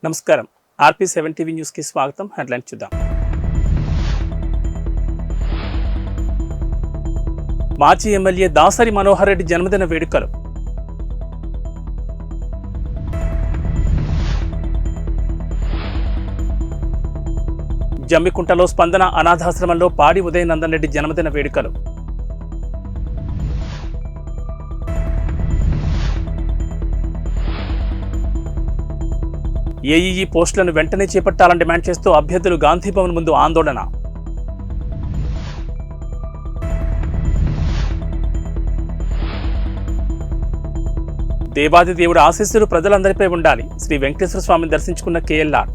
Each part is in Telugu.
నమస్కారం RP7 టీవీ న్యూస్ కి స్వాగతం. హెడ్లైన్స్ చూద్దాం. మాజీ ఎమ్మెల్యే దాసరి మనోహర్ రెడ్డి జన్మదిన వేడుకలు. జమ్మికుంటలో స్పందన అనాథాశ్రమంలో పాడి ఉదయనందన్ రెడ్డి జన్మదిన వేడుకలు. ఏఈఈ పోస్టులను వెంటనే చేపట్టాలని డిమాండ్ చేస్తూ అభ్యర్థులు గాంధీభవన్ ముందు ఆందోళన. దేవాది దేవుడి ఆశీస్సులు ప్రజలందరిపై ఉండాలి. శ్రీ వెంకటేశ్వర స్వామిని దర్శించుకున్న కేఎల్ఆర్.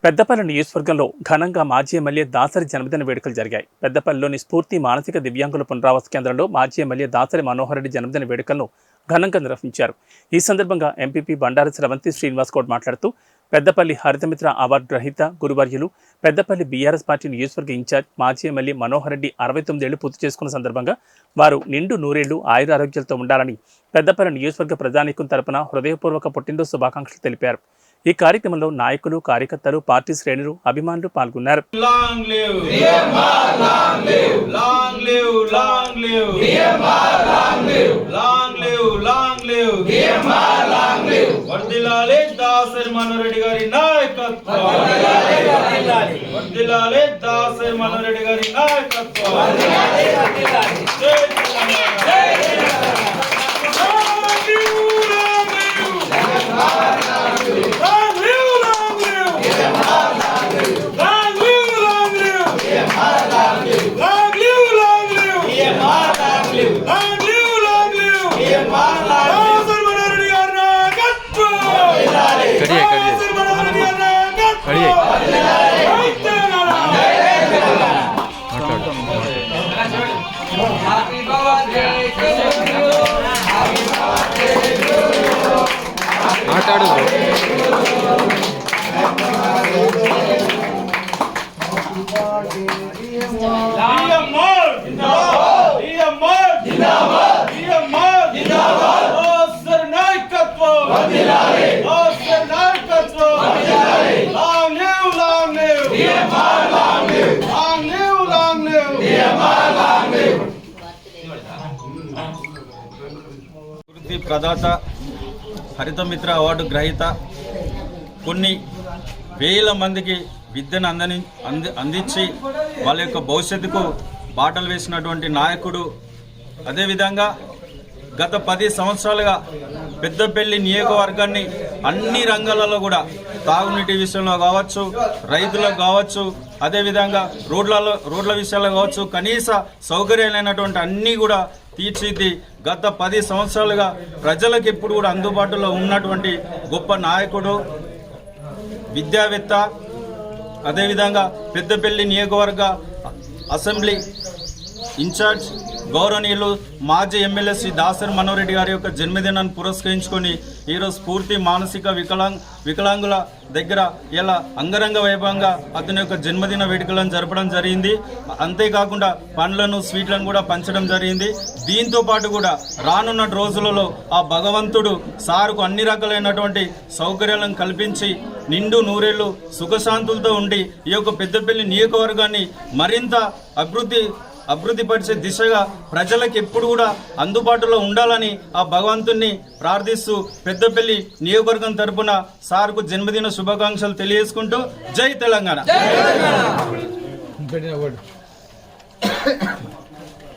పెద్దపల్లి నియోజకవర్గంలో ఘనంగా మాజీ ఎమ్మెల్యే దాసరి జన్మదిన వేడుకలు జరిగాయి. పెద్దపల్లిలోని స్ఫూర్తి మానసిక దివ్యాంగుల పునరావాస కేంద్రంలో మాజీ ఎమ్మెల్యే దాసరి మనోహర్ రెడ్డి జన్మదిన వేడుకలను ఘనంగా నిర్వహించారు. ఈ సందర్భంగా ఎంపీపీ బండారు స్రవంతి శ్రీనివాస్ గౌడ్ మాట్లాడుతూ పెద్దపల్లి హరితమిత్ర అవార్డు గ్రహీత గురువర్యులు పెద్దపల్లి బీఆర్ఎస్ పార్టీ నియోజకవర్గ ఇన్ఛార్జ్ మాజీ ఎమ్మెల్యే మనోహర్ రెడ్డి 69 ఏళ్లు పూర్తి చేసుకున్న సందర్భంగా వారు నిండు నూరేళ్లు ఆయురారోగ్యాలతో ఉండాలని పెద్దపల్లి నియోజకవర్గ ప్రజానీకం తరపున హృదయపూర్వక పుట్టినరోజు శుభాకాంక్షలు తెలిపారు. ఈ కార్యక్రమంలో నాయకులు, కార్యకర్తలు, పార్టీ శ్రేణులు, అభిమానులు పాల్గొన్నారు. ప్రదాత, హరితమిత్ర అవార్డు గ్రహీత, కొన్ని వేల మందికి విద్యను అందించి వాళ్ళ యొక్క భవిష్యత్తుకు బాటలు వేసినటువంటి నాయకుడు. అదేవిధంగా గత 10 సంవత్సరాలుగా పెద్దపల్లి నియోజకవర్గాన్ని అన్ని రంగాలలో కూడా తాగునీటి విషయంలో కావచ్చు, రైతులకు కావచ్చు, అదేవిధంగా రోడ్ల విషయాల్లో కావచ్చు, కనీస సౌకర్యాలైనటువంటి అన్నీ కూడా తీర్చిది గత 10 సంవత్సరాలుగా ప్రజలకు ఎప్పుడు కూడా అందుబాటులో ఉన్నటువంటి గొప్ప నాయకుడు, విద్యావేత్త. అదేవిధంగా పెద్దపల్లి నియోజకవర్గ అసెంబ్లీ ఇన్ఛార్జ్ గౌరవనీయులు మాజీ ఎమ్మెల్యే శ్రీ దాసరి మనోహర్ రెడ్డి గారి యొక్క జన్మదినాన్ని పురస్కరించుకొని ఈరోజు స్ఫూర్తి మానసిక వికలాంగుల దగ్గర ఇలా అంగరంగ వైభవంగా అతని యొక్క జన్మదిన వేడుకలను జరపడం జరిగింది. అంతేకాకుండా పండ్లను, స్వీట్లను కూడా పంచడం జరిగింది. దీంతో పాటు కూడా రానున్న రోజులలో ఆ భగవంతుడు సారుకు అన్ని రకాలైనటువంటి సౌకర్యాలను కల్పించి నిండు నూరేళ్లు సుఖశాంతులతో ఉండి ఈ యొక్క పెద్దపల్లి నియోజకవర్గాన్ని మరింత అభివృద్ధిపరిచే దిశగా ప్రజలకు ఎప్పుడు కూడా అందుబాటులో ఉండాలని ఆ భగవంతుణ్ణి ప్రార్థిస్తూ పెద్దపల్లి నియోజకవర్గం తరపున సార్కు జన్మదిన శుభాకాంక్షలు తెలియజేసుకుంటూ జై తెలంగాణ.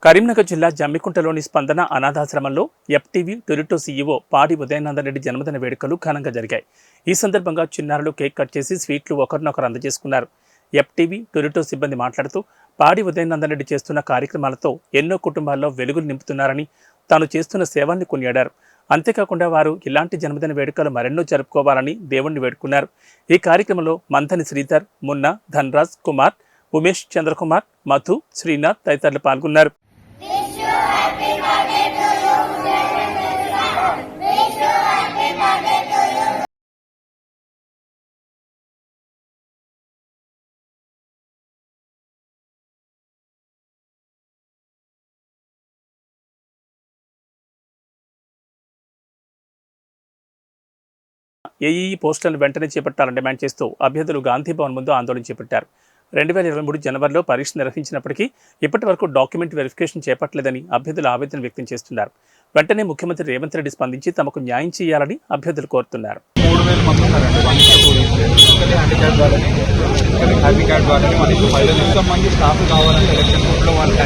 కరీంనగర్ జిల్లా జమ్మికుంటలోని స్పందన అనాథాశ్రమంలో FTV టొరిటో CEO పాడి ఉదయనందన్ రెడ్డి జన్మదిన వేడుకలు ఘనంగా జరిగాయి. ఈ సందర్భంగా చిన్నారులు కేక్ కట్ చేసి స్వీట్లు ఒకరినొకరు అందజేసుకున్నారు. FTV టొరిటో సిబ్బంది మాట్లాడుతూ పాడి ఉదయనందన్ రెడ్డి చేస్తున్న కార్యక్రమాలతో ఎన్నో కుటుంబాల్లో వెలుగులు నింపుతున్నారని, తాను చేస్తున్న సేవల్ని కొనియాడారు. అంతేకాకుండా వారు ఇలాంటి జన్మదిన వేడుకలు మరెన్నో జరుపుకోవాలని దేవుణ్ణి వేడుకున్నారు. ఈ కార్యక్రమంలో మంథని శ్రీధర్, మున్నా, ధన్రాజ్, కుమార్, ఉమేష్ చంద్రకుమార్, మధు, శ్రీనాథ్ తదితరులు పాల్గొన్నారు. ఏఈఈ పోస్టులను వెంటనే చేపట్టాలని డిమాండ్ చేస్తూ అభ్యర్థులు గాంధీ భవన్ ముందు ఆందోళన చేపట్టారు. 2023 జనవరిలో పరీక్ష నిర్వహించినప్పటికీ ఇప్పటి వరకు డాక్యుమెంట్ వెరిఫికేషన్ చేపట్టలేదని అభ్యర్థులు ఆవేదన వ్యక్తం చేస్తున్నారు. వెంటనే ముఖ్యమంత్రి రేవంత్ రెడ్డి స్పందించి తమకు న్యాయం చేయాలని అభ్యర్థులు కోరుతున్నారు. 3000 మంది ఉన్నారండి. హ్యాండిక్యాప్ వాళ్ళని హ్యాండిక్యాప్ వాళ్ళని మనకి 15 మంది స్టాఫ్ కావాలంటే ఎలక్షన్ కోర్టులో వాళ్ళకి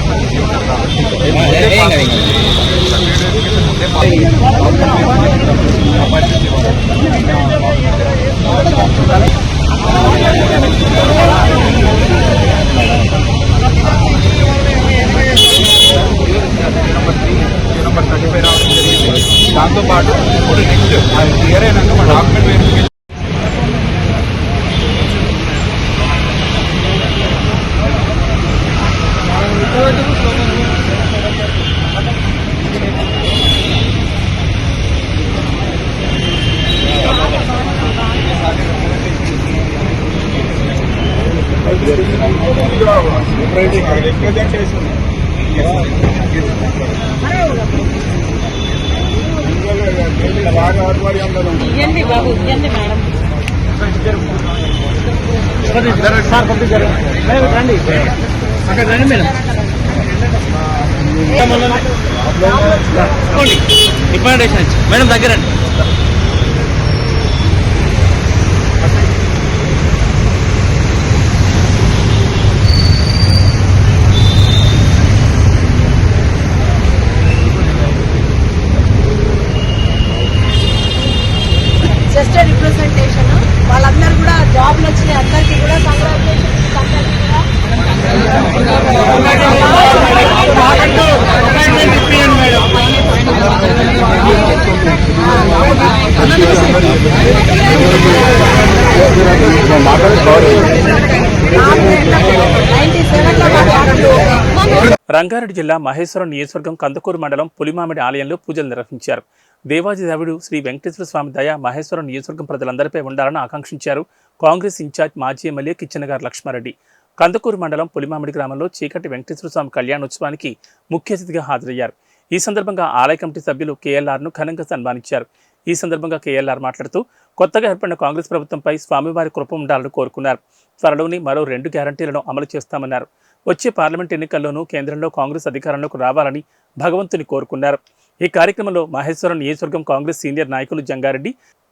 నెంబర్ 35 రావడం జరిగింది. దాంతోపాటు ఇప్పుడు నెక్స్ట్ అది క్లియర్ అయినాక మా డాక్యుమెంట్ వెరిఫికేషన్ ఇవ్వండి బాబు, ఇవ్వండి మేడం. రండి అక్కడ రండి మేడం. రికమెండేషన్ మేడం దగ్గర రండి. జస్ట్ రిప్రజెంటేషన్ వాళ్ళందరూ కూడా జాబ్లు వచ్చినాయి. అందరికీ కూడా రంగారెడ్డి జిల్లా మహేశ్వరం నియోజకవర్గం కందుకూరు మండలం పులిమామిడి ఆలయంలో పూజలు నిర్వహించారు. దేవాదిదేవుడు శ్రీ వెంకటేశ్వర స్వామి దయ మహేశ్వరం నియోజకవర్గం ప్రజలందరిపై ఉండాలని ఆకాంక్షించారు కాంగ్రెస్ ఇన్ఛార్జ్ మాజీ ఎమ్మెల్యే కిచ్చెనగారి లక్ష్మారెడ్డి. కందుకూరు మండలం పులిమామిడి గ్రామంలో చీకటి వెంకటేశ్వర స్వామి కళ్యాణోత్సవానికి ముఖ్య అతిథిగా హాజరయ్యారు. ఈ సందర్భంగా ఆలయ కమిటీ సభ్యులు కేఎల్ఆర్ను ఘనంగా సన్మానించారు. ఈ సందర్భంగా కేఎల్ఆర్ మాట్లాడుతూ కొత్తగా ఏర్పడిన కాంగ్రెస్ ప్రభుత్వంపై స్వామివారి కృప ఉండాలని కోరుకున్నారు. త్వరలోని మరో 2 గ్యారంటీలను అమలు చేస్తామన్నారు. వచ్చే పార్లమెంట్ ఎన్నికల్లోనూ కేంద్రంలో కాంగ్రెస్ అధికారంలోకి రావాలని భగవంతుని కోరుకున్నారు. ఈ కార్యక్రమంలో మహేశ్వరం నియోజకవర్గం కాంగ్రెస్ సీనియర్ నాయకులు జంగారెడ్డి,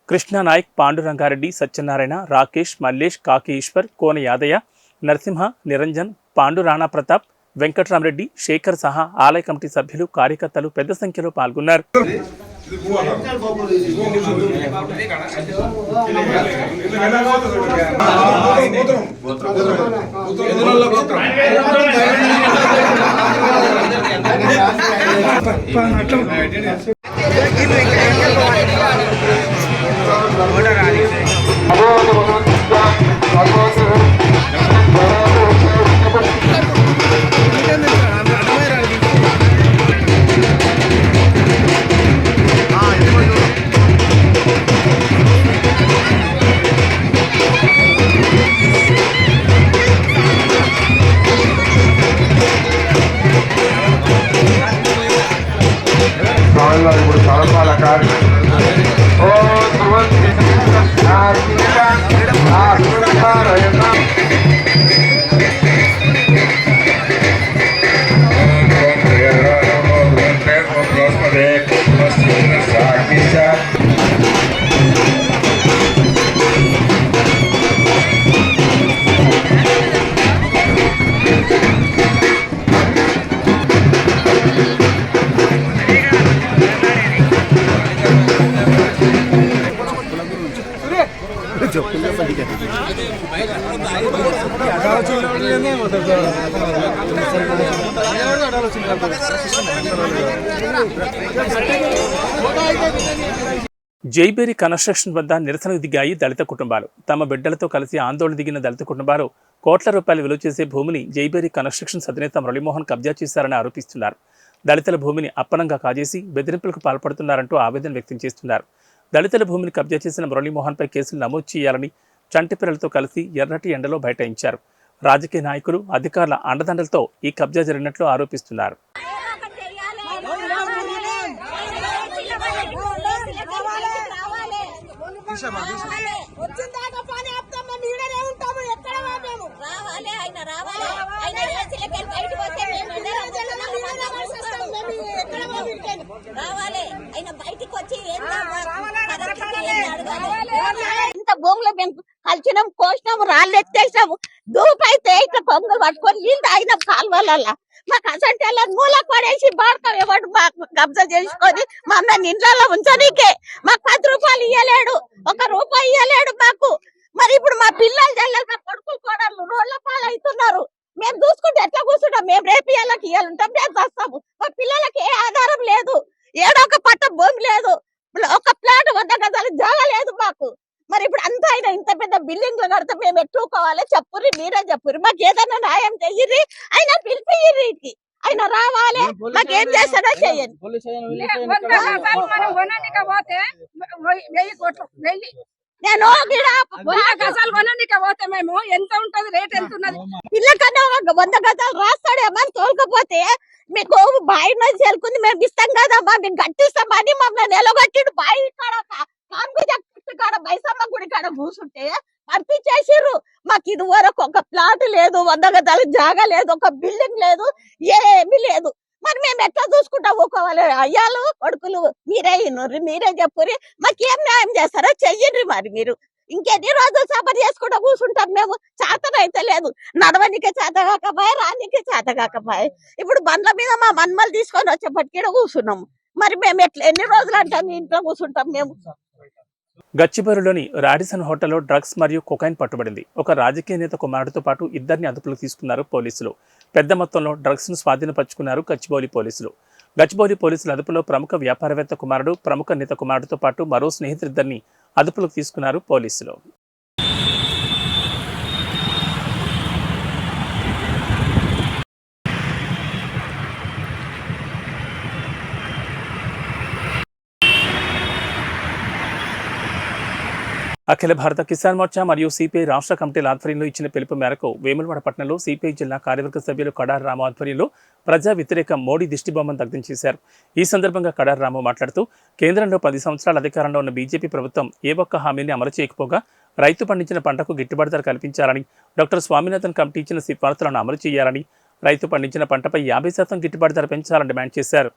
కృష్ణానాయక్, పాండురంగారెడ్డి, సత్యనారాయణ, రాకేష్, మల్లేష్, కాకి ఈశ్వర్, కోన యాదయ్య, నరసింహ, నిరంజన్, పాండు రాణా ప్రతాప్, వెంకట్రామరెడ్డి, శేఖర్ సహా ఆలయ కమిటీ సభ్యులు, కార్యకర్తలు పెద్ద సంఖ్యలో పాల్గొన్నారు. ఇప్పుడు సరఫరాల జైబేరి కన్స్ట్రక్షన్ వద్ద నిరసనకు దిగాయి దళిత కుటుంబాలు. తమ బిడ్డలతో కలిసి ఆందోళన దిగిన దళిత కుటుంబాలు కోట్ల రూపాయలు విలువ చేసే భూమిని జైబేరి కన్స్ట్రక్షన్స్ అధినేత మురళీమోహన్ కబ్జా చేశారని ఆరోపిస్తున్నారు. దళితుల భూమిని అప్పనంగా కాజేసి బెదిరింపులకు పాల్పడుతున్నారంటూ ఆవేదన వ్యక్తం చేస్తున్నారు. దళితుల భూమిని కబ్జా చేసిన మురళీమోహన్పై కేసులు నమోదు చేయాలని చంటి పిల్లలతో కలిసి ఎర్రటి ఎండలో బైఠాయించారు. రాజకీయ నాయకులు, అధికారుల అండదండలతో ఈ కబ్జా జరిగినట్లు ఆరోపిస్తున్నారు. వచ్చిందాకా పని ఆపుతాం, మేము ఈడనే ఉంటాము, ఎక్కడ మేము రావాలి. ఆయన రావాలి, ఆయన ఏసీలకి బయటకు వస్తే మేము ఎక్కడ రావాలి. ఆయన బయటికి వచ్చి ఇంత భూములు మేము కలిసినాం, కోసినాము, రాళ్ళు ఎత్తేసినాము, దూపైతే ఇట్లా పొంగులు పట్టుకొని నీళ్ళు తాగినాం కాలువలల్లా. మాకు అసంటే మూలకు పడేసి బాడతాం, ఎవడు మాకు కబ్జా చేసుకొని మమ్మల్ని ఇంట్లో ఉంచనీకే. మాకు 10 రూపాయలు ఇయ్యలేడు, 1 రూపాయి ఇయ్యలేడు మాకు. మరి ఇప్పుడు మా పిల్లలు జల్లలు, మా కొడుకులు కోడళ్ళు రోడ్ల పాలు అవుతున్నారు. మేము చూసుకుంటే ఎట్లా కూర్చుంటాం? మేము రేపు ఇయ్యాలకి ఇయ్యాలంటాం, మేము వస్తాము. మా పిల్లలకి ఏ ఆధారం లేదు, ఏడో ఒక పట్ట భూమి లేదు, ఒక ప్లాట్ 100 గజాలు జాగా లేదు మాకు. మరి ఇప్పుడు అంతా ఆయన ఇంత పెద్ద బిల్డింగ్లు కడితే మేము ఎట్టుకోవాలి? చెప్పుర్రి, మీరే చెప్పుర్రి, మాకు ఏదైనా న్యాయం చెయ్యిర్రి. ఆయన పిలిపియ్యిర్రి, ఆయన రావాలి, మాకేం చేస్తాడో చెయ్యండి. నేను గజాలు కొనడానికి పోతే మేము ఎంత ఉంటది, రేట్ ఎంత ఉన్నది? పిల్లకన్నా 100 గజాలు రాస్తాడేమో అని తోలుకపోతే మీకు బాయి నుంచి వెళ్తుంది, మేము ఇస్తాం కదమ్మా, మేము కట్టిస్తామని మమ్మల్ని నిలగొట్టిండు. బాయి కాడ కాడ బైసమ్మ గుడి కాడ కూర్చుంటే పంపించేసిర్రు. మాకు ఇది వరకు ఒక ప్లాట్ లేదు, 100 గజాలు జాగా లేదు, ఒక బిల్డింగ్ లేదు, ఏమీ లేదు. మరి మేము ఎట్లా చూసుకుంటా ఊకోవాలి? అయ్యాలు కొడుకులు మీరే ఇన్నుర్రి, మీరే చెప్పుర్రి, మాకేం న్యాయం చేస్తారో చెయ్యండి. మరి మీరు ఇంకెన్ని రోజులు సఫర్ చేసుకుంటా కూర్చుంటాం? మేము చేతనైతే లేదు, నడవనికే చేత కాకపోయే, రానికే చేత కాకపోయే. ఇప్పుడు బండ్ల మీద మా మన్మలు తీసుకొని వచ్చేపటికి కూర్చున్నాము. మరి మేము ఎన్ని రోజులు అంటాం ఇంట్లో కూర్చుంటాం? మేము గచ్చిబౌలిలోని రాడిసన్ హోటల్లో డ్రగ్స్ మరియు కొకైన్ పట్టుబడింది. ఒక రాజకీయ నేత కుమారుడితో పాటు 2 అదుపులోకి తీసుకున్నారు పోలీసులు. పెద్ద మొత్తంలో డ్రగ్స్ ను స్వాధీనపరుచుకున్నారు గచ్చిబౌలి పోలీసులు. గచ్చిబౌలి పోలీసుల అదుపులో ప్రముఖ వ్యాపారవేత్త కుమారుడు, ప్రముఖ నేత కుమారుడితో పాటు మరో స్నేహితుడిద్దరిని అదుపులోకి తీసుకున్నారు పోలీసులు. అఖిల భారత కిసాన్ మోర్చా మరియు సిపిఐ రాష్ట్ర కమిటీల ఆధ్వర్యంలో ఇచ్చిన పిలుపు మేరకు వేములవాడ పట్టణంలో సిపిఐ జిల్లా కార్యవర్గ సభ్యులు కడారి రాము ఆధ్వర్యంలో ప్రజా వ్యతిరేక మోడీ దిష్టిబొమ్మను దగ్ధం చేశారు. ఈ సందర్భంగా కడారి రాము మాట్లాడుతూ, కేంద్రంలో 10 సంవత్సరాల అధికారంలో ఉన్న బీజేపీ ప్రభుత్వం ఏ ఒక్క హామీని అమలు చేయకపోగా రైతు పండించిన పంటకు గిట్టుబాటు ధర కల్పించాలని, డాక్టర్ స్వామినాథన్ కమిటీ ఇచ్చిన సిఫార్సులను అమలు చేయాలని, రైతు పండించిన పంటపై 50% గిట్టుబాటు ధర పెంచాలని డిమాండ్ చేశారు.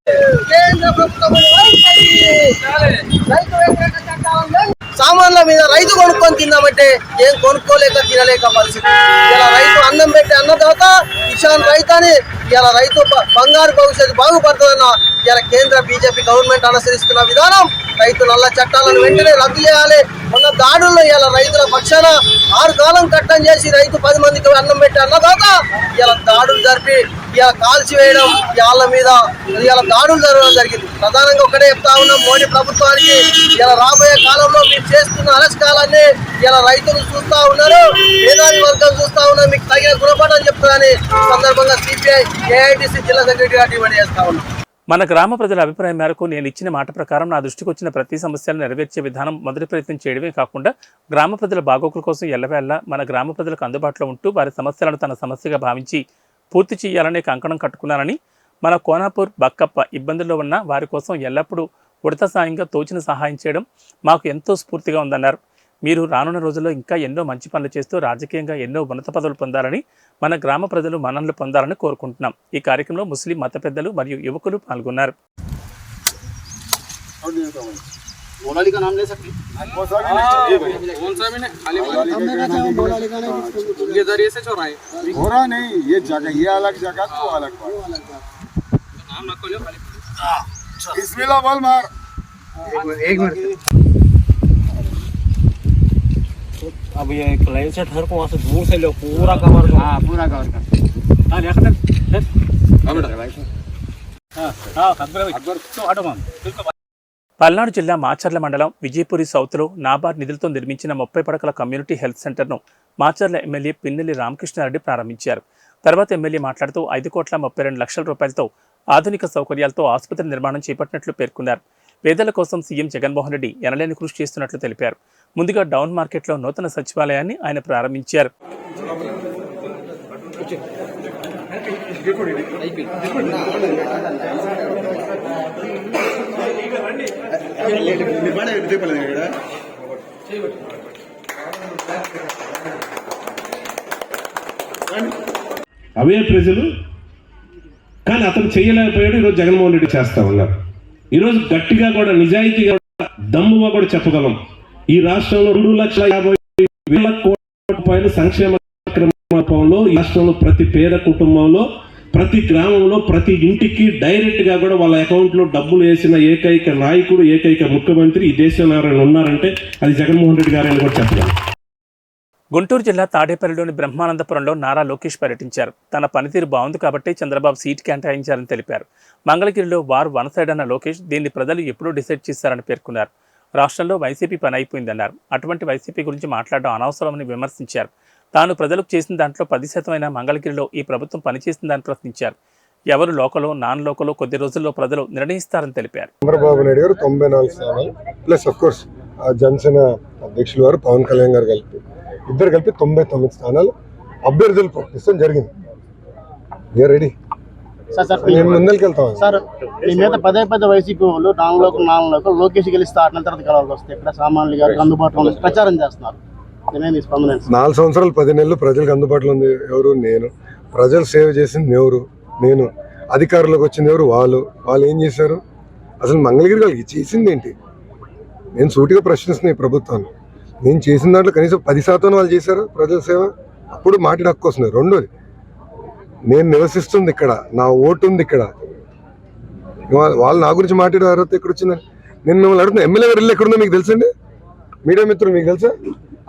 సామాన్ల మీద రైతు కొనుక్కొని తిందామంటే ఏం కొనుక్కోలేక తినలేక పరిస్థితి. ఇలా రైతు అన్నం పెట్టి అన్నదాత కిసాన్ రైతు అని ఇలా రైతు బంగారు భవిష్యత్తు బాగుపడుతుందన్న ఇలా కేంద్ర బీజేపీ గవర్నమెంట్ అనుసరిస్తున్న విధానం రైతు నల్ల చట్టాలను వెంటనే రద్దు చేయాలి. మొన్న దాడుల్లో ఇలా రైతుల పక్షాన 6 కాలం కట్టం చేసి రైతు 10 మందికి అన్నం పెట్టి అన్నదాత ఇలా దాడులు జరిపి ఇలా కాల్చివేయడం, వాళ్ళ మీద ఇలా దాడులు జరగడం జరిగింది. ప్రధానంగా ఒకటే చెప్తా ఉన్నాం, మోడీ ప్రభుత్వానికి ఇలా రాబోయే కాలంలో మీరు చేస్తున్న అరెస్టాలన్నీ ఇలా రైతులు చూస్తా ఉన్నారు, మేధావి వర్గం చూస్తా ఉన్నారు, మీకు తగిన గుణపాఠం చెప్తారని సందర్భంగా సిపిఐ ఏఐటిసి జిల్లా సెక్రటరీగా డిమాండ్ చేస్తా ఉన్నాం. మన గ్రామ ప్రజల అభిప్రాయం మేరకు నేను ఇచ్చిన మాట ప్రకారం నా దృష్టికి వచ్చిన ప్రతి సమస్యలను నెరవేర్చే విధానం మొదటి ప్రయత్నం చేయడమే కాకుండా గ్రామ ప్రజల బాగోగుల కోసం ఎల్లవేళ మన గ్రామ ప్రజలకు అందుబాటులో ఉంటూ వారి సమస్యలను తన సమస్యగా భావించి పూర్తి చేయాలనే కంకణం కట్టుకున్నానని, మన కోనాపూర్ బక్కప్ప ఇబ్బందుల్లో ఉన్న వారి కోసం ఎల్లప్పుడూ ఉడత సాయంగా తోచిన సహాయం చేయడం మాకు ఎంతో స్ఫూర్తిగా ఉందన్నారు. మీరు రానున్న రోజుల్లో ఇంకా ఎన్నో మంచి పనులు చేస్తూ రాజకీయంగా ఎన్నో ఉన్నత పదవులు పొందాలని, మన గ్రామ ప్రజలు మన్ననలు పొందాలని కోరుకుంటున్నాం. ఈ కార్యక్రమంలో ముస్లిం మత పెద్దలు మరియు యువకులు పాల్గొన్నారు. अब ये क्लाइन सेट हर को वहाँ से दूर से लो, पूरा कवर कर। हाँ, पूरा कवर कर। हाँ, ले सकते हैं। हाँ बेटा। हाँ, अकबर तो हटो हम। పల్నాడు జిల్లా మాచర్ల మండలం విజయపురి సౌత్లో నాబార్డ్ నిధులతో నిర్మించిన 30 పడకల కమ్యూనిటీ హెల్త్ సెంటర్ను మాచర్ల ఎమ్మెల్యే పిన్నెల్లి రామకృష్ణారెడ్డి ప్రారంభించారు. తర్వాత ఎమ్మెల్యే మాట్లాడుతూ 5,32 లక్షల రూపాయలతో ఆధునిక సౌకర్యాలతో ఆసుపత్రి నిర్మాణం చేపట్టినట్లు పేర్కొన్నారు. పేదల కోసం సీఎం జగన్మోహన్ రెడ్డి ఎనలేని కృషి చేస్తున్నట్లు తెలిపారు. ముందుగా డౌన్ మార్కెట్లో నూతన సచివాలయాన్ని ఆయన ప్రారంభించారు. అవే ప్రజలు, కానీ అతను చేయలేకపోయాడు. ఈరోజు జగన్మోహన్ రెడ్డి చేస్తా ఉన్నారు. ఈరోజు గట్టిగా కూడా నిజాయితీగా దమ్ముగా కూడా చెప్పగలం, ఈ రాష్ట్రంలో 2,50,000 కోట్ల రూపాయలు సంక్షేమ కార్యక్రమంలో ఈ రాష్ట్రంలో ప్రతి పేద కుటుంబంలో, ప్రతి గ్రామంలో, ప్రతి ఇంటికి డైరెక్ట్ గా కూడా వాళ్ళ అకౌంట్ లో డబ్బులు వేసిన ఏకైక నాయకుడు, ఏకైక ముఖ్యమంత్రి ఈ దేశంలో ఎవరైనా ఉన్నారంటే అది జగన్మోహన్ రెడ్డి గారు అని కూడా చెప్పగలం. గుంటూరు జిల్లా తాడేపల్లిలోని బ్రహ్మానందపురంలో నారా లోకేష్ పర్యటించారు. తన పనితీరు బాగుంది కాబట్టి చంద్రబాబు సీటు కేటాయించారని తెలిపారు. మంగళగిరిలో వార్ వన్ సైడ్ అన్న లోకేష్ దీన్ని ప్రజలు ఎప్పుడూ డిసైడ్ చేశారని పేర్కొన్నారు. రాష్ట్రంలో వైసీపీ పని అయిపోయిందన్నారు. అటువంటి వైసీపీ గురించి మాట్లాడడం అనవసరమని విమర్శించారు. తాను ప్రజలకు చేసిన దాంట్లో 10% అయినా మంగళగిరిలో ఈ ప్రభుత్వం పనిచేసిందని ప్రశ్నించారు. ఎవరు లోకలో నాన్ లోకలో కొద్ది రోజుల్లో ప్రజలు నిర్ణయిస్తారని తెలిపారు. చంద్రబాబు నాయుడు గారు 94 స్థానాలు ప్లస్ ఆఫ్ కోర్స్ జనసేన అధ్యక్షులు వారు పవన్ కళ్యాణ్ గారు ఇద్దరు కలిపి 99 స్థానాలు అభ్యర్థులు ప్రకటించడం జరిగింది. రెడీ ముందరికి వెళ్తాం సార్. మీ మీద పదే వైసీపీ వాళ్ళు నాలుగు లోకేష్ గెలిస్తే 6 తర్వాత కలవాల్సి వస్తే ఇక్కడ సామాన్యులు గారికి అందుబాటులో ప్రచారం చేస్తున్నారు. 4 సంవత్సరాలు 10 నెలలు ప్రజలకు అందుబాటులో ఉంది ఎవరు? నేను. ప్రజలు సేవ చేసింది ఎవరు? నేను. అధికారంలోకి వచ్చింది ఎవరు? వాళ్ళు ఏం చేశారు? అసలు మంగళగిరి వాళ్ళకి చేసింది ఏంటి? నేను సూటిగా ప్రశ్నిస్తున్నాను ఈ ప్రభుత్వాన్ని. నేను చేసిన దాంట్లో కనీసం 10% వాళ్ళు చేశారు ప్రజల సేవ. అప్పుడు మాట్లాడే హక్కు వస్తుంది. రెండోది, నేను నివసిస్తుంది ఇక్కడ, నా ఓటు ఉంది ఇక్కడ, వాళ్ళు నా గురించి మాట్లాడే అర్హత ఎక్కడ వచ్చిందని నేను మిమ్మల్ని అడుగుతున్నా. ఎమ్మెల్యే గారు ఇల్లు ఎక్కడుందో మీకు తెలుసండి? మీడియా మిత్రులు మీకు తెలుసా?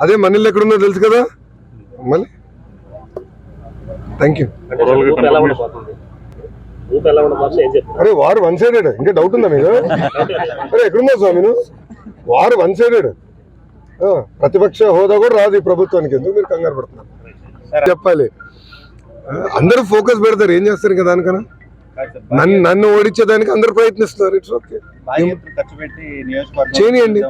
అదే మన ఇల్లు ఎక్కడుందో తెలుసు కదా. మళ్ళీ థ్యాంక్ యూ. అరే వారు వన్ సైడెడ్, ఇంకా డౌట్ ఉందా మీకు? అరే ఎక్కడుందా స్వామి వారు వన్ సైడెడ్. ప్రతిపక్ష హోదా కూడా రాదు ఈ ప్రభుత్వానికి. ఎందుకు మీరు కంగారు పడుతున్నారు? చెప్పాలి. అందరూ ఫోకస్ పెడతారు, ఏం చేస్తారు ఇంకా దానికన్నా. నన్ను ఓడించేదానికి అందరు ప్రయత్నిస్తున్నారు. ఇట్స్ ఓకే, చేయనియండి.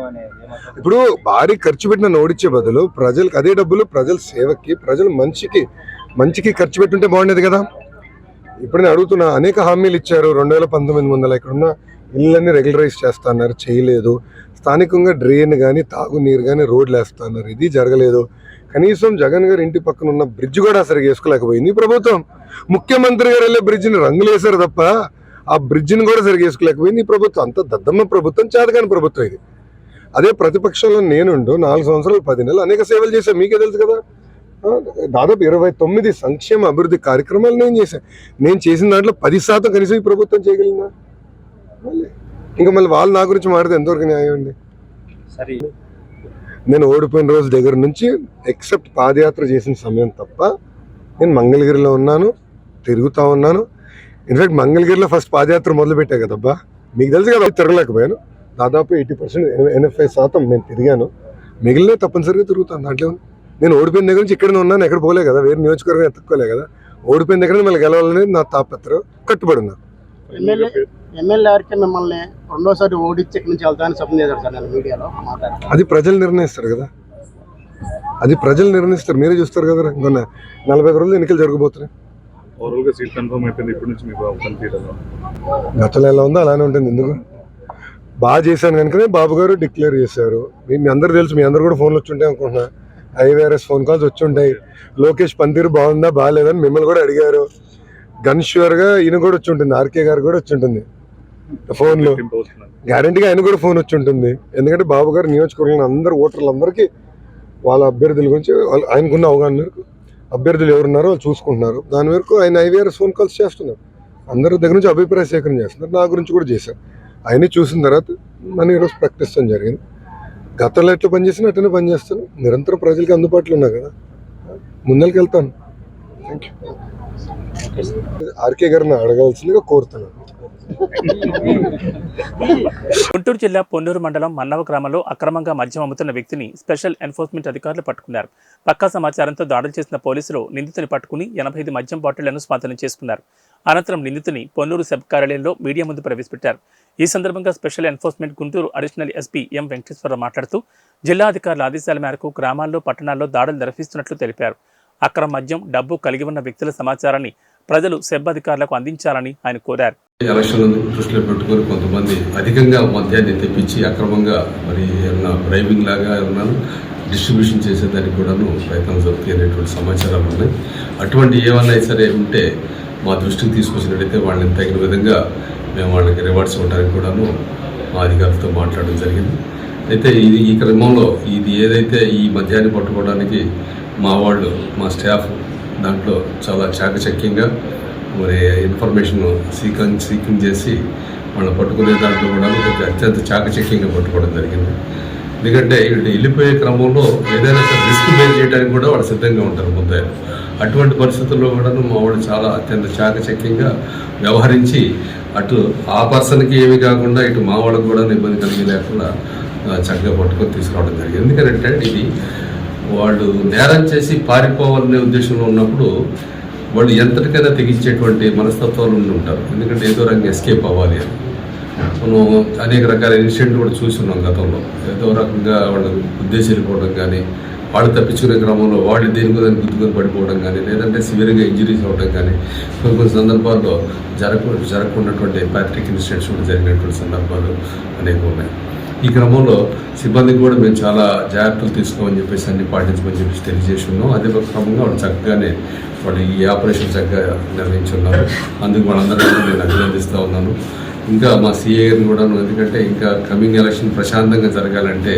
ఇప్పుడు భారీ ఖర్చు పెట్టి నన్ను ఓడించే బదులు ప్రజలకు అదే డబ్బులు ప్రజల సేవకి, ప్రజల మంచికి ఖర్చు పెట్టుంటే బాగుండేది కదా. ఇప్పుడు నేను అడుగుతున్నా, అనేక హామీలు ఇచ్చారు. 2019 ఇక్కడున్న ఇళ్ళన్నీ రెగ్యులరైజ్ చేస్తా అన్నారు, చేయలేదు. స్థానికంగా డ్రైన్ కానీ తాగునీరు కానీ రోడ్లు వేస్తా అన్నారు, ఇది జరగలేదు. కనీసం జగన్ గారి ఇంటి పక్కన ఉన్న బ్రిడ్జ్ కూడా సరిగ్గా వేసుకోలేకపోయింది ప్రభుత్వం. ముఖ్యమంత్రి గారు వెళ్ళే బ్రిడ్జిని రంగులు వేశారు తప్ప ఆ బ్రిడ్జిని కూడా సరిగ్గా వేసుకోలేకపోయింది ఈ ప్రభుత్వం. అంత దద్దమ్మ ప్రభుత్వం, చేతకాని ప్రభుత్వం ఇది. అదే ప్రతిపక్షంలో నేనుండు 4 సంవత్సరాలు 10 నెలలు అనేక సేవలు చేశాను, మీకే తెలుసు కదా. దాదాపు 29 సంక్షేమ అభివృద్ధి కార్యక్రమాలు నేను చేశాను. నేను చేసిన దాంట్లో 10% కనీసం ఈ ప్రభుత్వం చేయగలిగిందా? ఇంకా మళ్ళీ వాళ్ళు నా గురించి మాట్లాడితే ఎంతవరకు న్యాయం అండి? నేను ఓడిపోయిన రోజు దగ్గర నుంచి ఎక్సెప్ట్ పాదయాత్ర చేసిన సమయం తప్ప నేను మంగళగిరిలో ఉన్నాను, తిరుగుతూ ఉన్నాను. ఇన్ఫాక్ట్ మంగళగిరిలో ఫస్ట్ పాదయాత్ర మొదలుపెట్టా కదబ్బా, మీకు తెలుసు కదా. తిరగలేకపోయాను. దాదాపు 80% 85% నేను తిరిగాను. మిగిలిన తప్పనిసరిగా తిరుగుతాను. దాంట్లో నేను ఓడిపోయిన దగ్గర నుంచి ఇక్కడనే ఉన్నాను, ఎక్కడ పోలే కదా, వేరే నియోజకవర్గం ఎత్తుక్కోలే కదా. ఓడిపోయిన దగ్గర మళ్ళీ గెలవాలనేది నా తాపత్రం, కట్టుబడి ఉన్నారు. ఎమ్మెల్యే గారికి మిమ్మల్ని రెండోసారి ఓడించి ఇక్కడి నుంచి వెళ్తానని చెప్పడం చేశారు సార్ నేను మీడియాలో మాట్లాడారు. అది ప్రజలు నిర్ణయిస్తారు కదా, అది ప్రజలు నిర్ణయిస్తారు. మీరే చూస్తారు కదా. ఇంకొన్న 45 రోజులు ఎన్నికలు జరగబోతున్నాయి. గతంలో ఎలా ఉందో అలానే ఉంటుంది. ఎందుకు బాగా చేశాను కనుకనే బాబు గారు డిక్లేర్ చేశారు. మీ అందరూ తెలుసు, మీ అందరూ కూడా ఫోన్లు వచ్చి ఉంటాయి అనుకుంటున్నా. ఐవీఆర్ఎస్ ఫోన్ కాల్స్ వచ్చి ఉంటాయి. లోకేష్ పనితీరు బాగుందా బాగాలేదని మిమ్మల్ని కూడా అడిగారు. గన్ ష్యూర్గా ఈయన కూడా వచ్చి ఉంటుంది, ఆర్కే గారు కూడా వచ్చి ఉంటుంది ఫోన్లో. గ్యారంటీగా ఆయన కూడా ఫోన్ వచ్చి ఉంటుంది. ఎందుకంటే బాబు గారు నియోజకవర్గంలో అందరు ఓటర్లందరికీ వాళ్ళ అభ్యర్థుల గురించి ఆయనకున్న అవగాహన మేరకు అభ్యర్థులు ఎవరున్నారో వాళ్ళు చూసుకుంటున్నారు. దాని వరకు ఆయన ఐవీఆర్ఎస్ ఫోన్ కాల్స్ చేస్తున్నారు. అందరి దగ్గర నుంచి అభిప్రాయ సేకరణ చేస్తున్నారు. నా గురించి కూడా చేశారు. ఆయన్ని చూసిన తర్వాత మనం ఈరోజు ప్రకటిస్తాం జరిగింది. గతంలో ఎట్లా పనిచేసినా అట్లనే పనిచేస్తాను. నిరంతరం ప్రజలకి అందుబాటులో ఉన్నా కదా, ముందరికి వెళ్తాను. Thank you. ఆర్కే గారిని అడగాల్సిందిగా కోరుతున్నాను. గుంటూరు జిల్లా పొన్నూరు మండలం మన్నవ గ్రామంలో అక్రమంగా మద్యం అమ్ముతున్న వ్యక్తిని స్పెషల్ ఎన్ఫోర్స్మెంట్ అధికారులు పట్టుకున్నారు. పక్కా సమాచారంతో దాడులు చేసిన పోలీసులు నిందితుని పట్టుకుని 85 మద్యం బాటిళ్లను స్వాధీనం చేసుకున్నారు. అనంతరం నిందితుని పొన్నూరు సబ్ కార్యాలయంలో మీడియా ముందు ప్రవేశపెట్టారు. ఈ సందర్భంగా special enforcement Guntur additional SP M Venkateswararao మాట్లాడుతూ జిల్లా అధికారుల ఆదేశాల మేరకు గ్రామాల్లో పట్టణాల్లో దాడులు నిర్వహిస్తున్నట్లు తెలిపారు. అక్రమ మద్యం, డబ్బు కలిగి ఉన్న వ్యక్తుల సమాచారాన్ని ప్రజలు సెబ్ అధికారులకు అందించాలని ఆయన కోరారు. ఎలక్షన్ దృష్టిలో పెట్టుకొని కొంతమంది అధికంగా మద్యాన్ని తెప్పించి అక్రమంగా మరి ఏమన్నా డ్రైవింగ్ లాగా ఏమన్నా డిస్ట్రిబ్యూషన్ చేసేదానికి కూడాను ప్రయత్నం జరుగుతాయి అనేటువంటి సమాచారాలు ఉన్నాయి. అటువంటి ఏమన్నా సరే ఉంటే మా దృష్టికి తీసుకొచ్చినట్టయితే వాళ్ళని తగిన విధంగా మేము వాళ్ళకి రివార్డ్స్ ఇవ్వడానికి కూడాను మా అధికారులతో మాట్లాడడం జరిగింది. అయితే ఈ క్రమంలో ఇది ఏదైతే ఈ మద్యాన్ని పట్టుకోవడానికి మా వాళ్ళు మా స్టాఫ్ దాంట్లో చాలా చాకచక్యంగా మరి ఇన్ఫర్మేషన్ సీకింగ్ చేసి వాళ్ళని పట్టుకునే దాంట్లో కూడా అత్యంత చాకచక్యంగా పట్టుకోవడం జరిగింది. ఎందుకంటే వీళ్ళు వెళ్ళిపోయే క్రమంలో ఏదైనా రిస్క్ బేర్ చేయడానికి కూడా వాళ్ళు సిద్ధంగా ఉంటారు ముద్దాయిలు. అటువంటి పరిస్థితుల్లో కూడా మా వాళ్ళు చాలా అత్యంత చాకచక్యంగా వ్యవహరించి అటు ఆ పర్సన్కి ఏమి కాకుండా ఇటు మా వాళ్ళకు కూడా ఇబ్బంది కలిగి లేకుండా చక్కగా పట్టుకొని తీసుకురావడం జరిగింది. ఎందుకంటే ఇది వాళ్ళు నేరం చేసి పారిపోవాలనే ఉద్దేశంలో ఉన్నప్పుడు వాళ్ళు ఎంతటికైనా తెగించేటువంటి మనస్తత్వాలు ఉండి ఉంటారు. ఎందుకంటే ఏదో రకంగా ఎస్కేప్ అవ్వాలి అని మనం అనేక రకాల ఇన్సిడెంట్ కూడా చూస్తున్నాం గతంలో. ఏదో రకంగా వాళ్ళు ఉద్దేశం వెళ్ళిపోవడం కానీ, వాళ్ళు తప్పించుకునే క్రమంలో వాళ్ళు దేనికి దాన్ని గుద్దుకొని పడిపోవడం కానీ, లేదంటే సివియర్గా ఇంజరీస్ అవ్వడం కానీ కొన్ని సందర్భాల్లో జరగకున్నటువంటి ప్యాథటిక్ ఇన్సిడెంట్స్ కూడా జరిగినటువంటి సందర్భాలు అనేక ఉన్నాయి. ఈ క్రమంలో సిబ్బందికి కూడా మేము చాలా జాగ్రత్తలు తీసుకోమని చెప్పేసి అన్ని పాటించమని చెప్పేసి తెలియజేసి ఉన్నాం. అదే క్రమంగా వాళ్ళు చక్కగానే వాళ్ళు ఈ ఆపరేషన్ చక్కగా నిర్వహించున్నారు. అందుకు వాళ్ళందరూ కూడా నేను అభినందిస్తూ ఉన్నాను. ఇంకా మా సిఏ గారిని కూడా, ఎందుకంటే ఇంకా కమింగ్ ఎలక్షన్ ప్రశాంతంగా జరగాలంటే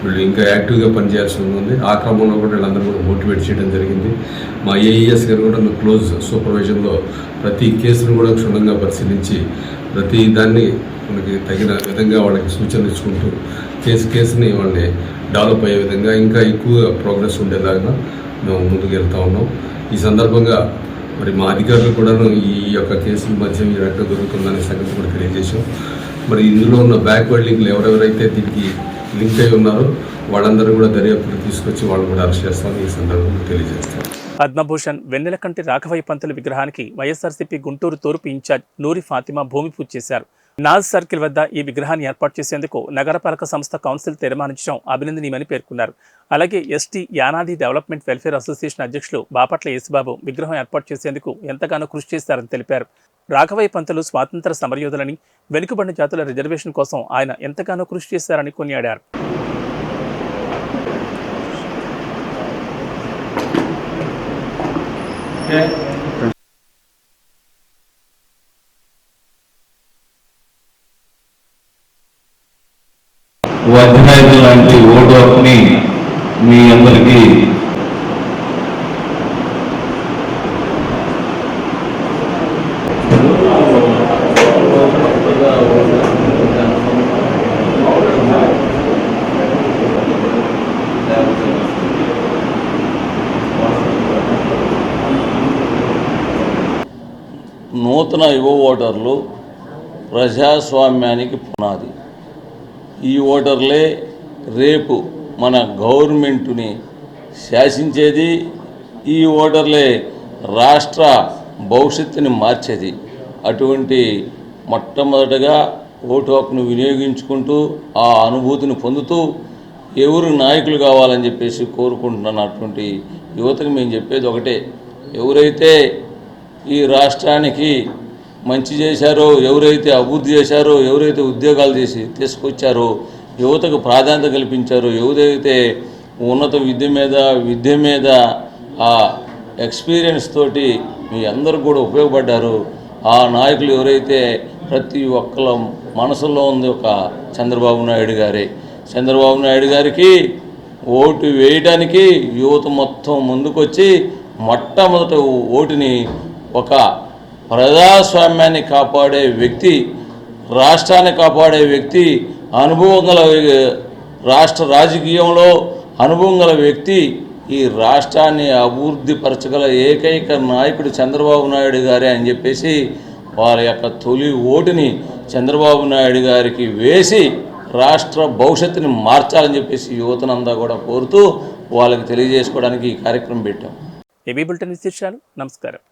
వీళ్ళు ఇంకా యాక్టివ్గా పనిచేయాల్సి ఉంది. ఆ క్రమంలో కూడా వీళ్ళందరూ కూడా మోటివేట్ చేయడం జరిగింది. మా ఏఈఎస్ గారు కూడా క్లోజ్ సూపర్విజన్లో ప్రతి కేసును కూడా క్షుణ్ణంగా పరిశీలించి ప్రతి దాన్ని మనకి తగిన విధంగా వాళ్ళకి సూచనలు ఇచ్చుకుంటూ కేసుని వాళ్ళని డెవలప్ అయ్యే విధంగా ఇంకా ఎక్కువ ప్రోగ్రెస్ ఉండేలాగా మేము ముందుకు వెళ్తూ ఉన్నాం. ఈ సందర్భంగా మరి మా అధికారులు కూడాను ఈ యొక్క కేసుల మధ్య ఈ రకంగా దొరుకుతుందనే సంగతి కూడా తెలియజేశాం. మరి ఇందులో ఉన్న బ్యాక్వర్డ్ లింక్లు ఎవరెవరైతే దీనికి లింక్ అయి ఉన్నారో వాళ్ళందరూ కూడా దర్యాప్తులు తీసుకొచ్చి వాళ్ళు కూడా అరెస్ట్ చేస్తామని ఈ సందర్భంగా తెలియజేస్తాం. పద్మభూషణ్ వెన్నెలకంటి రాఘవయ్య పంతుల విగ్రహానికి వైఎస్ఆర్సీపీ గుంటూరు తూర్పు ఇన్ఛార్జ్ నూరి ఫాతిమా భూమి పూజ చేశారు. నాజ్ సర్కిల్ వద్ద ఈ విగ్రహాన్ని ఏర్పాటు చేసేందుకు నగరపాలక సంస్థ కౌన్సిల్ తీర్మానించడం అభినందనీయమని పేర్కొన్నారు. అలాగే ST Yanadi development welfare association అధ్యక్షులు బాపట్ల యేసుబాబు విగ్రహం ఏర్పాటు చేసేందుకు ఎంతగానో కృషి చేశారని తెలిపారు. రాఘవయ్య పంతులు స్వాతంత్ర సమరయోధులని, వెనుకబడిన జాతుల రిజర్వేషన్ కోసం ఆయన ఎంతగానో కృషి చేశారని కొనియాడారు. వజ్రాయుధ లాంటి ఓటు హక్కుని మీ అందరికీ నూతన యువ ఓటర్లు ప్రజాస్వామ్యానికి పునాది. ఈ ఓటర్లే రేపు మన గవర్నమెంటుని శాసించేది. ఈ ఓటర్లే రాష్ట్ర భవిష్యత్తుని మార్చేది. అటువంటి మొట్టమొదటగా ఓటు హక్కును వినియోగించుకుంటూ ఆ అనుభూతిని పొందుతూ ఎవరు నాయకులు కావాలని చెప్పేసి కోరుకుంటున్నటువంటి యువతకు మేము చెప్పేది ఒకటే, ఎవరైతే ఈ రాష్ట్రానికి మంచి చేశారో, ఎవరైతే అభివృద్ధి చేశారో, ఎవరైతే ఉద్యోగాలు చేసి తీసుకొచ్చారో, యువతకు ప్రాధాన్యత కల్పించారో, ఎవరైతే ఉన్నత విద్య మీద ఆ ఎక్స్పీరియన్స్ తోటి మీ అందరూ కూడా ఉపయోగపడ్డారో ఆ నాయకులు ఎవరైతే ప్రతి ఒక్కళ్ళ మనసులో ఉంది ఒక చంద్రబాబు నాయుడు గారే. చంద్రబాబు నాయుడు గారికి ఓటు వేయడానికి యువత మొత్తం ముందుకొచ్చి మొట్టమొదట ఓటుని ఒక ప్రజాస్వామ్యాన్ని కాపాడే వ్యక్తి, రాష్ట్రాన్ని కాపాడే వ్యక్తి, అనుభవం గల రాష్ట్ర రాజకీయంలో అనుభవం గల వ్యక్తి, ఈ రాష్ట్రాన్ని అభివృద్ధి పరచగల ఏకైక నాయకుడు చంద్రబాబు నాయుడు గారే అని చెప్పేసి వారి యొక్క తొలి ఓటుని చంద్రబాబు నాయుడు గారికి వేసి రాష్ట్ర భవిష్యత్తుని మార్చాలని చెప్పేసి యువతనంతా కూడా కోరుతూ వాళ్ళకి తెలియజేసుకోవడానికి ఈ కార్యక్రమం పెట్టాం. ఏబీ బులెటిన్ విశేషాలు. నమస్కారం.